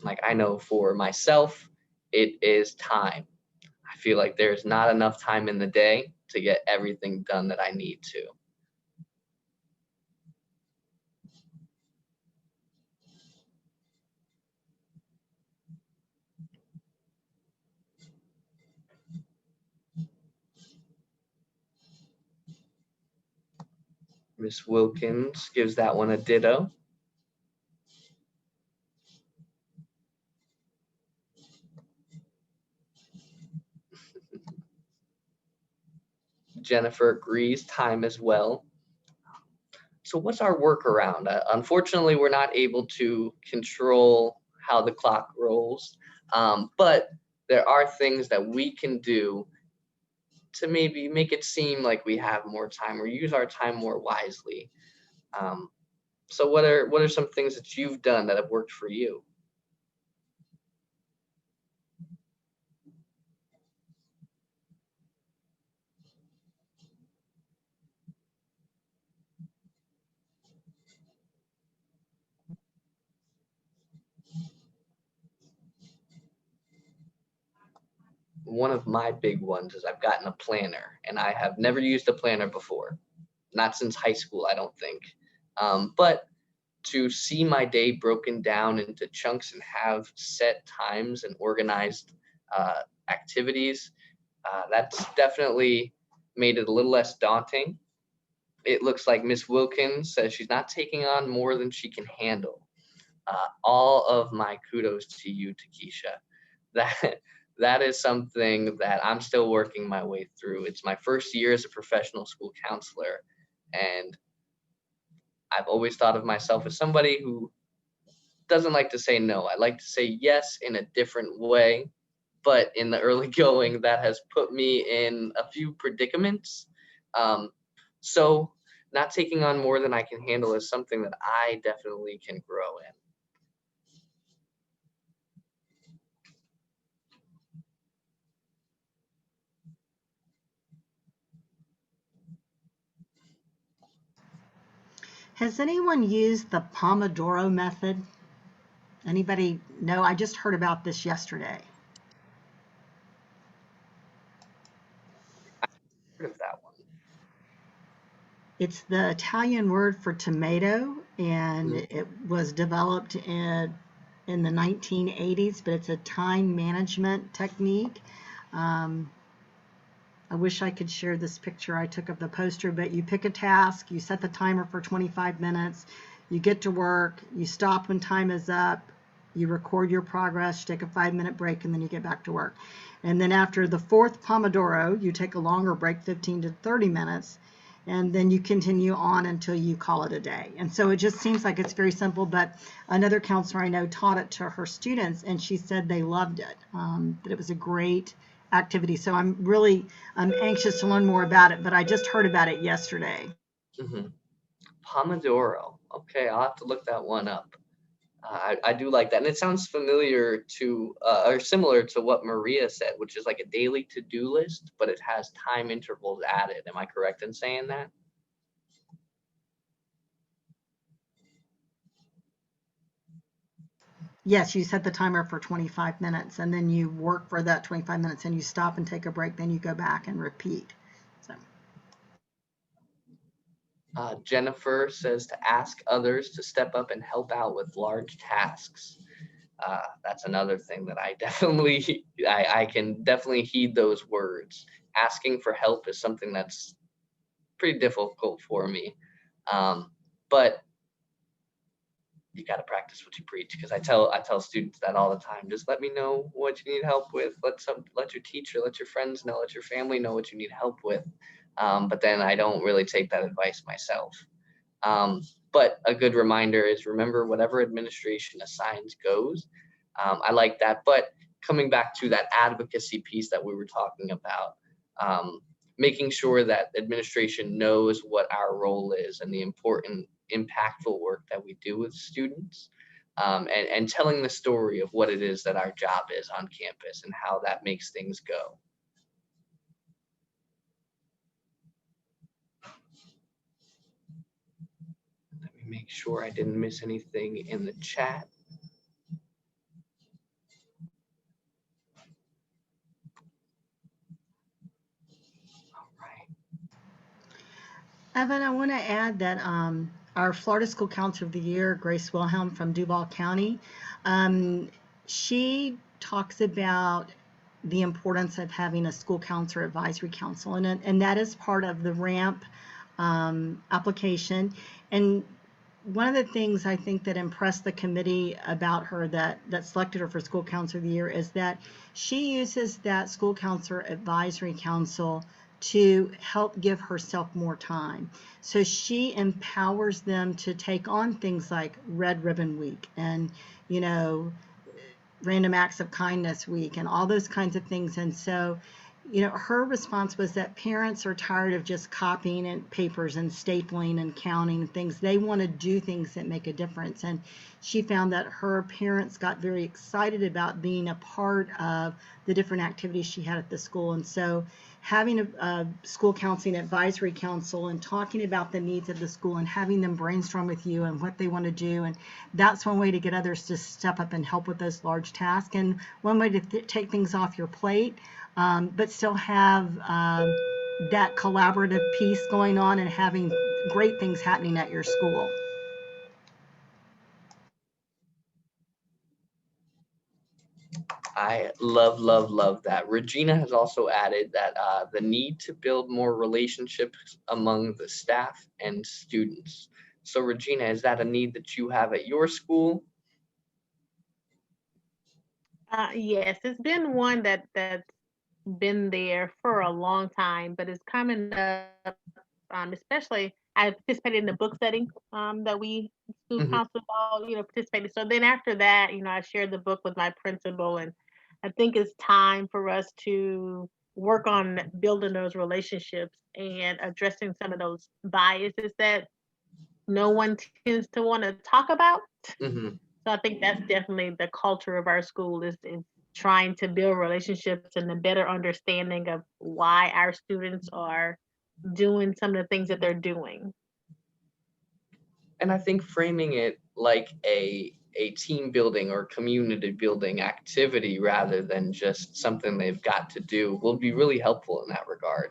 Like, I know for myself, it is time. I feel like there's not enough time in the day to get everything done that I need to. Miss Wilkins gives that one a ditto. Jennifer agrees, time as well. So what's our workaround? Unfortunately, we're not able to control how the clock rolls, but there are things that we can do to maybe make it seem like we have more time or use our time more wisely. So what are some things that you've done that have worked for you? One of my big ones is I've gotten a planner, and I have never used a planner before, not since high school, I don't think. But to see my day broken down into chunks and have set times and organized activities, that's definitely made it a little less daunting. It looks like Miss Wilkins says she's not taking on more than she can handle. All of my kudos to you, Takesha. That is something that I'm still working my way through. It's my first year as a professional school counselor, and I've always thought of myself as somebody who doesn't like to say no. I like to say yes in a different way, but in the early going, that has put me in a few predicaments. So not taking on more than I can handle is something that I definitely can grow in. Has anyone used the Pomodoro method? Anybody know? I just heard about this yesterday. Heard of that one. It's the Italian word for tomato, and it was developed in the 1980s, but it's a time management technique. I wish I could share this picture I took of the poster, but you pick a task, you set the timer for 25 minutes, you get to work, you stop when time is up, you record your progress, you take a 5-minute break, and then you get back to work. And then after the 4th Pomodoro, you take a longer break, 15 to 30 minutes, and then you continue on until you call it a day. And so it just seems like it's very simple, but another counselor I know taught it to her students, and she said they loved it, that it was a great activity. So I'm anxious to learn more about it, but I just heard about it yesterday. Pomodoro. Okay, I'll have to look that one up. I do like that. And it sounds familiar to, or similar to what Maria said, which is like a daily to-do list, but it has time intervals added. Am I correct in saying that? Yes, you set the timer for 25 minutes and then you work for that 25 minutes and you stop and take a break, then you go back and repeat. So. Jennifer says to ask others to step up and help out with large tasks. That's another thing that I definitely, I can definitely heed those words. Asking for help is something that's pretty difficult for me. But you got to practice what you preach, because I tell students that all the time. Just let me know what you need help with. Let your teacher, let your friends know, let your family know what you need help with. But then I don't really take that advice myself. But a good reminder is remember whatever administration assigns goes. I like that. But coming back to that advocacy piece that we were talking about, making sure that administration knows what our role is and the important, impactful work that we do with students, and telling the story of what it is that our job is on campus and how that makes things go. Let me make sure I didn't miss anything in the chat. Evan, I want to add that our Florida School Counselor of the Year, Grace Wilhelm from Duval County, she talks about the importance of having a school counselor advisory council, and that is part of the RAMP application. And one of the things I think that impressed the committee about her that selected her for School Counselor of the Year is that she uses that School Counselor Advisory Council to help give herself more time. So she empowers them to take on things like Red Ribbon Week and, Random Acts of Kindness Week and all those kinds of things. And so, her response was that parents are tired of just copying and papers and stapling and counting things. They want to do things that make a difference. And she found that her parents got very excited about being a part of the different activities she had at the school. And so having a school counseling advisory council and talking about the needs of the school and having them brainstorm with you and what they want to do. And that's one way to get others to step up and help with those large tasks. And one way to take things off your plate, but still have that collaborative piece going on and having great things happening at your school. I love that. Regina has also added that the need to build more relationships among the staff and students. So Regina, is that a need that you have at your school? Yes, it's been one that's been there for a long time, but it's coming up, especially I participated in the book study that we school counselors all participated. So then after that, I shared the book with my principal, and I think it's time for us to work on building those relationships and addressing some of those biases that no one tends to want to talk about. So I think that's definitely the culture of our school is trying to build relationships and a better understanding of why our students are doing some of the things that they're doing. And I think framing it like a team building or community building activity rather than just something they've got to do will be really helpful in that regard.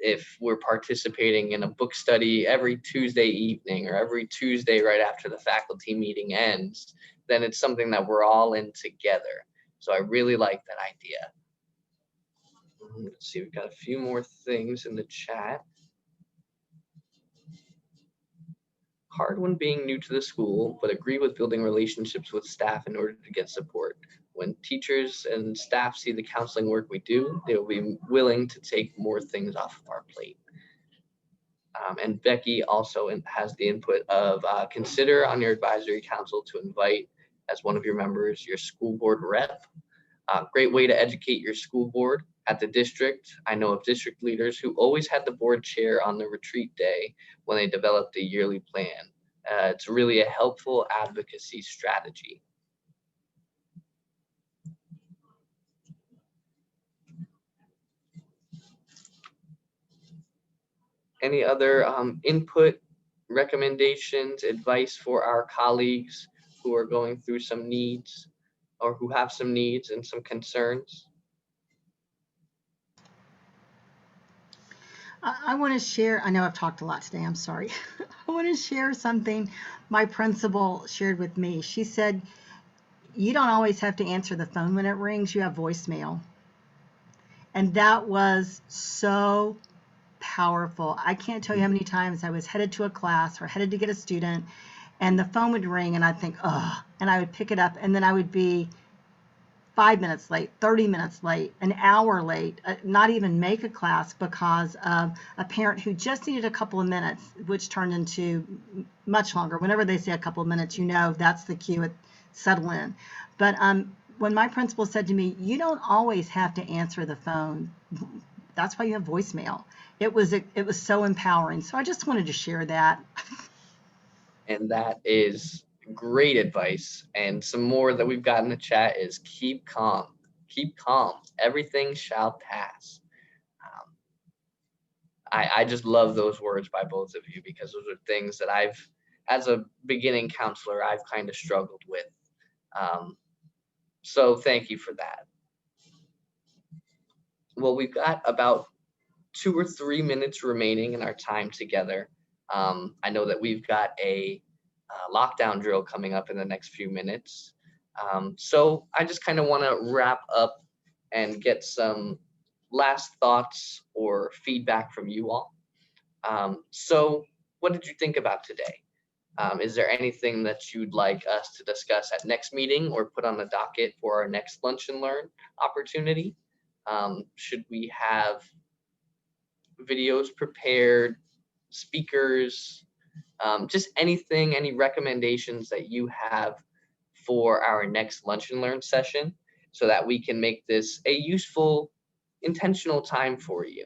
if we're participating in a book study every Tuesday evening or every Tuesday right after the faculty meeting ends, then it's something that we're all in together. So I really like that idea. Let's see, we've got a few more things in the chat. Hard when being new to the school, but agree with building relationships with staff in order to get support. When teachers and staff see the counseling work we do, they will be willing to take more things off of our plate. And Becky also has the input of consider on your advisory council to invite as one of your members your school board rep. Great way to educate your school board. At the district, I know of district leaders who always had the board chair on the retreat day when they developed a yearly plan. It's really a helpful advocacy strategy. Any other input, recommendations, advice for our colleagues who are going through some needs or who have some needs and some concerns? I want to share, I know I've talked a lot today, I'm sorry. I want to share something my principal shared with me. She said, you don't always have to answer the phone when it rings, you have voicemail. And that was so powerful. I can't tell you how many times I was headed to a class or headed to get a student and the phone would ring and I'd think, oh, and I would pick it up and then I would be 5 minutes late, 30 minutes late, an hour late, not even make a class because of a parent who just needed a couple of minutes, which turned into much longer. Whenever they say a couple of minutes, you know that's the cue, settle in. But when my principal said to me, you don't always have to answer the phone, that's why you have voicemail. It was so empowering. So I just wanted to share that. And that is great advice. And some more that we've got in the chat is keep calm. Keep calm. Everything shall pass. I just love those words by both of you because those are things that I've, as a beginning counselor, I've kind of struggled with. So thank you for that. Well, we've got about 2 or 3 minutes remaining in our time together. I know that we've got a lockdown drill coming up in the next few minutes. So I just kind of want to wrap up and get some last thoughts or feedback from you all. So what did you think about today? Is there anything that you'd like us to discuss at next meeting or put on the docket for our next lunch and learn opportunity? Should we have videos prepared, speakers, just anything, any recommendations that you have for our next lunch and learn session so that we can make this a useful, intentional time for you?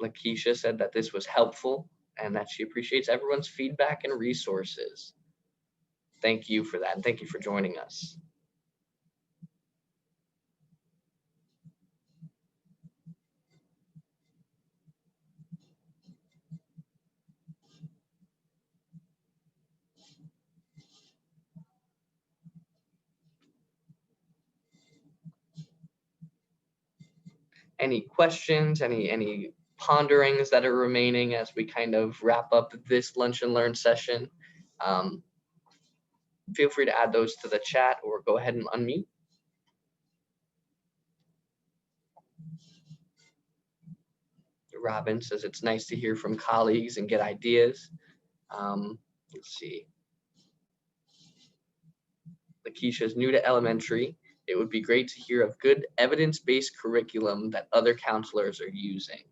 Lakeisha said that this was helpful and that she appreciates everyone's feedback and resources. Thank you for that, and thank you for joining us. Any questions, any ponderings that are remaining as we kind of wrap up this lunch and learn session? Feel free to add those to the chat or go ahead and unmute. Robin says it's nice to hear from colleagues and get ideas. Let's see. Lakeisha's new to elementary. It would be great to hear of good evidence-based curriculum that other counselors are using.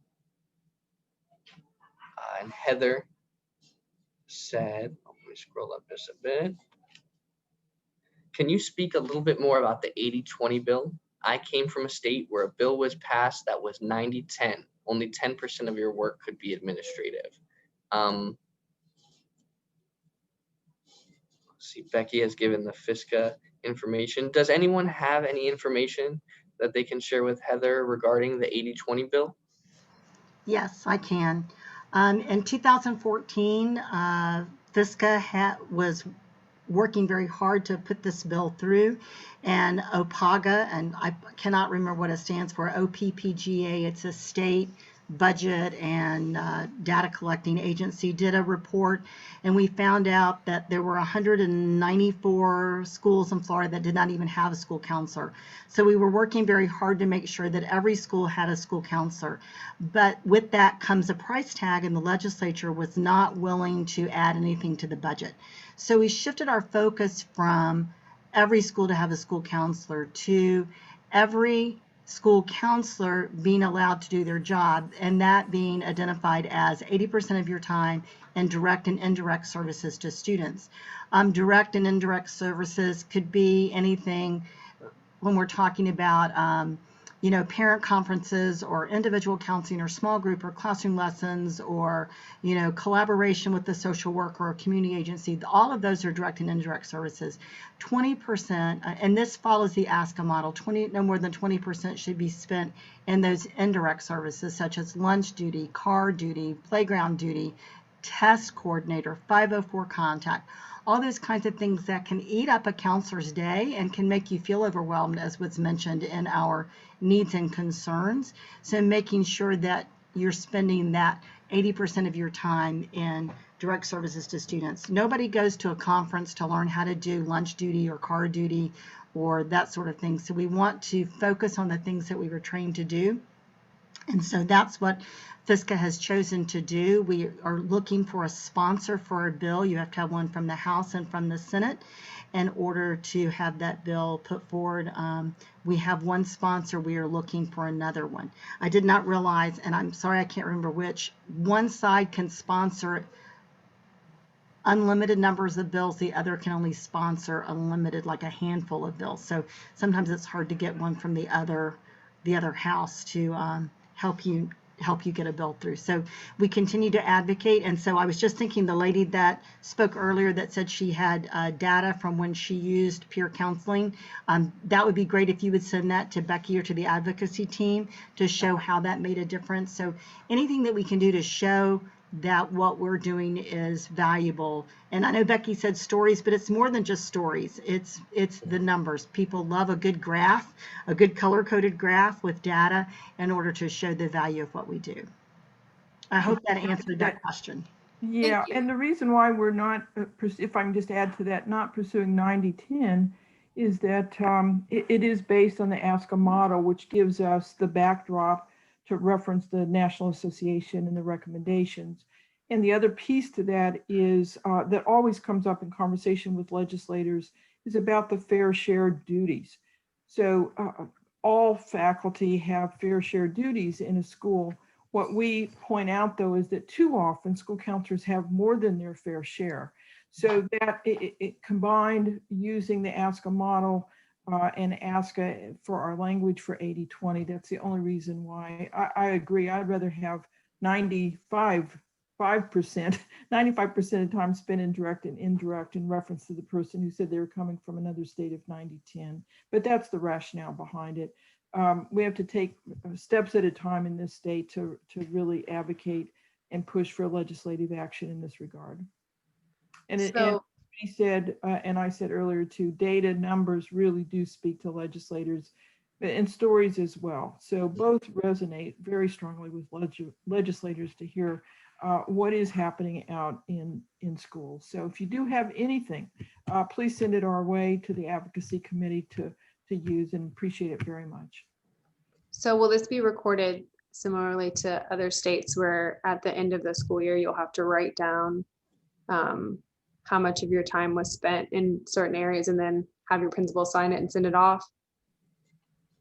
And Heather said, let me scroll up just a bit. Can you speak a little bit more about the 80-20 bill? I came from a state where a bill was passed that was 90-10. Only 10% of your work could be administrative. Let's see, Becky has given the FISCA information. Does anyone have any information that they can share with Heather regarding the 80-20 bill? Yes, I can. In 2014, FISCA was working very hard to put this bill through. And OPAGA, and I cannot remember what it stands for, OPPGA, it's a state budget and data collecting agency, did a report, and we found out that there were 194 schools in Florida that did not even have a school counselor. So we were working very hard to make sure that every school had a school counselor. But with that comes a price tag, and the legislature was not willing to add anything to the budget. So we shifted our focus from every school to have a school counselor to every school counselor being allowed to do their job, and that being identified as 80% of your time in direct and indirect services to students. Direct and indirect services could be anything when we're talking about parent conferences or individual counseling or small group or classroom lessons or, collaboration with the social worker or community agency. All of those are direct and indirect services. 20%, and this follows the ASCA model, no more than 20% should be spent in those indirect services such as lunch duty, car duty, playground duty, test coordinator, 504 contact, all those kinds of things that can eat up a counselor's day and can make you feel overwhelmed, as was mentioned in our needs and concerns. So making sure that you're spending that 80% of your time in direct services to students. Nobody goes to a conference to learn how to do lunch duty or car duty or that sort of thing. So we want to focus on the things that we were trained to do. And so that's what FSCA has chosen to do. We are looking for a sponsor for a bill. You have to have one from the House and from the Senate in order to have that bill put forward. We have one sponsor. We are looking for another one. I did not realize, and I'm sorry I can't remember which, one side can sponsor unlimited numbers of bills, the other can only sponsor unlimited, like a handful of bills. So sometimes it's hard to get one from the other house to help you get a bill through. So we continue to advocate. And so I was just thinking, the lady that spoke earlier that said she had data from when she used peer counseling, that would be great if you would send that to Becky or to the advocacy team to show how that made a difference. So anything that we can do to show that what we're doing is valuable. And I know Becky said stories, but it's more than just stories. It's the numbers. People love a good graph, a good color-coded graph with data in order to show the value of what we do. I hope that answered that question. Yeah, and the reason why we're not, if I can just add to that, not pursuing 90-10 is that it is based on the ASCA model, which gives us the backdrop to reference the National Association and the recommendations. And the other piece to that is that always comes up in conversation with legislators is about the fair share duties. So all faculty have fair share duties in a school. What we point out, though, is that too often school counselors have more than their fair share. So that it combined using the ASCA model and ASCA for our language for 80-20. That's the only reason why I agree. I'd rather have 95% of the time spent in direct and indirect in reference to the person who said they were coming from another state of 90-10. But that's the rationale behind it. We have to take steps at a time in this state to really advocate and push for legislative action in this regard. And he said, and I said earlier too, data numbers really do speak to legislators and stories as well. So both resonate very strongly with legislators to hear what is happening out in schools. So if you do have anything, please send it our way to the Advocacy Committee to use, and appreciate it very much. So will this be recorded similarly to other states where at the end of the school year, you'll have to write down how much of your time was spent in certain areas and then have your principal sign it and send it off?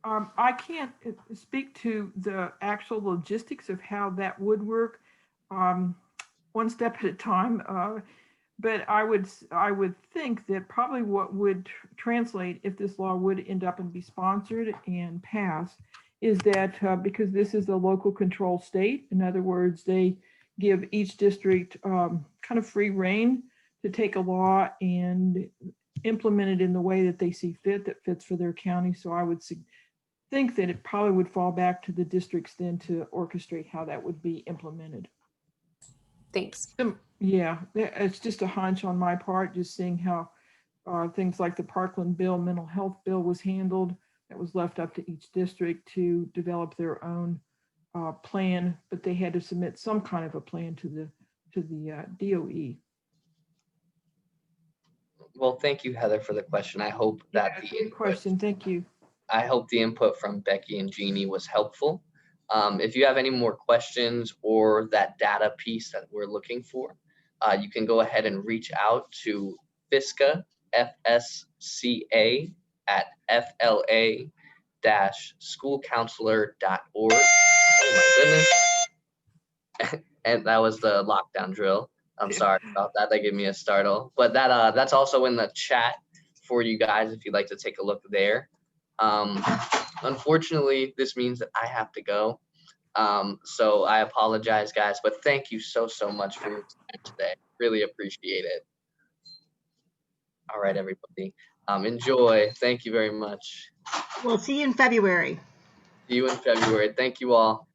I can't speak to the actual logistics of how that would work, one step at a time. But I would think that probably what would translate if this law would end up and be sponsored and passed is that because this is a local control state, in other words, they give each district kind of free rein to take a law and implement it in the way that they see fit, that fits for their county. So I would think that it probably would fall back to the districts then to orchestrate how that would be implemented. Thanks. Yeah, it's just a hunch on my part, just seeing how things like the Parkland bill, mental health bill was handled. That was left up to each district to develop their own plan, but they had to submit some kind of a plan to the DOE. Well, thank you, Heather, for the question. I hope that the Good question. Thank you. I hope the input from Becky and Genie was helpful. If you have any more questions or that data piece that we're looking for, you can go ahead and reach out to FSCA, FSCA at FLA-schoolcounselor.org. Oh my goodness. And that was the lockdown drill. I'm sorry about that. That gave me a startle. But that's also in the chat for you guys if you'd like to take a look there. Unfortunately, this means that I have to go. So I apologize, guys, but thank you so much for your time today. Really appreciate it. All right, everybody. Enjoy. Thank you very much. We'll see you in February. See you in February. Thank you all.